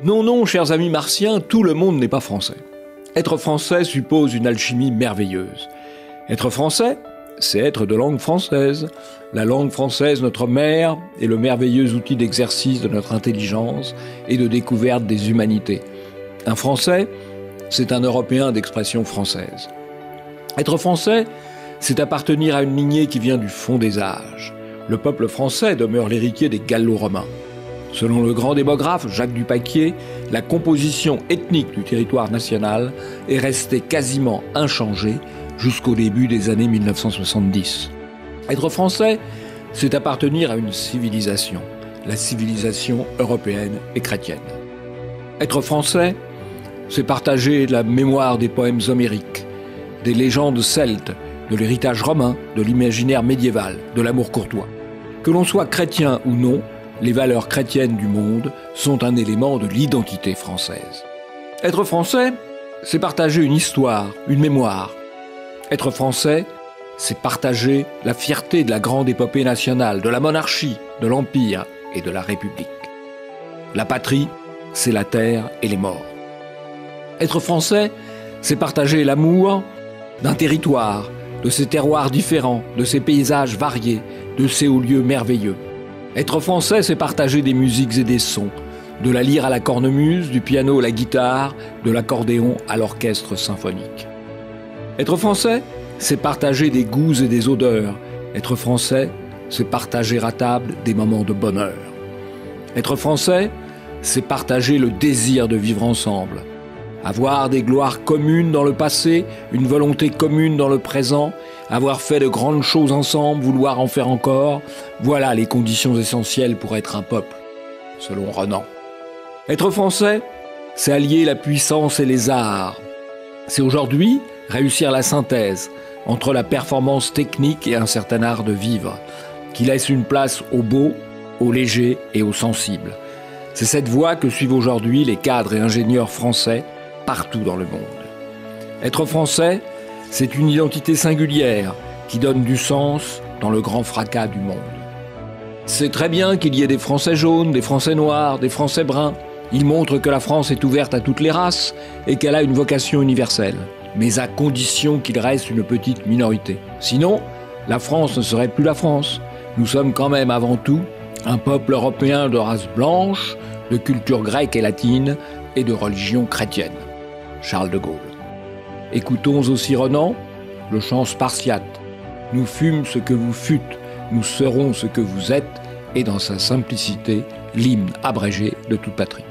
Non, non, chers amis martiens, tout le monde n'est pas français. Être français suppose une alchimie merveilleuse. Être français, c'est être de langue française. La langue française, notre mère, est le merveilleux outil d'exercice de notre intelligence et de découverte des humanités. Un Français, c'est un Européen d'expression française. Être français, c'est appartenir à une lignée qui vient du fond des âges. Le peuple français demeure l'héritier des Gallo-Romains. Selon le grand démographe Jacques Dupaquier, la composition ethnique du territoire national est restée quasiment inchangée jusqu'au début des années 1970. Être français, c'est appartenir à une civilisation, la civilisation européenne et chrétienne. Être français, c'est partager la mémoire des poèmes homériques, des légendes celtes, de l'héritage romain, de l'imaginaire médiéval, de l'amour courtois. Que l'on soit chrétien ou non, les valeurs chrétiennes du monde sont un élément de l'identité française. Être français, c'est partager une histoire, une mémoire. Être français, c'est partager la fierté de la grande épopée nationale, de la monarchie, de l'Empire et de la République. La patrie, c'est la terre et les morts. Être français, c'est partager l'amour d'un territoire, de ses terroirs différents, de ses paysages variés, de ses hauts lieux merveilleux. Être français, c'est partager des musiques et des sons, de la lyre à la cornemuse, du piano à la guitare, de l'accordéon à l'orchestre symphonique. Être français, c'est partager des goûts et des odeurs. Être français, c'est partager à table des moments de bonheur. Être français, c'est partager le désir de vivre ensemble. Avoir des gloires communes dans le passé, une volonté commune dans le présent, avoir fait de grandes choses ensemble, vouloir en faire encore, voilà les conditions essentielles pour être un peuple, selon Renan. Être français, c'est allier la puissance et les arts. C'est aujourd'hui réussir la synthèse entre la performance technique et un certain art de vivre, qui laisse une place au beau, au léger et au sensible. C'est cette voie que suivent aujourd'hui les cadres et ingénieurs français partout dans le monde. Être français, c'est une identité singulière qui donne du sens dans le grand fracas du monde. C'est très bien qu'il y ait des Français jaunes, des Français noirs, des Français bruns. Ils montrent que la France est ouverte à toutes les races et qu'elle a une vocation universelle, mais à condition qu'il reste une petite minorité. Sinon, la France ne serait plus la France. Nous sommes quand même avant tout un peuple européen de race blanche, de culture grecque et latine et de religion chrétienne. Charles de Gaulle. Écoutons aussi Renan, le chant spartiate. Nous fûmes ce que vous fûtes, nous serons ce que vous êtes, et dans sa simplicité, l'hymne abrégé de toute patrie.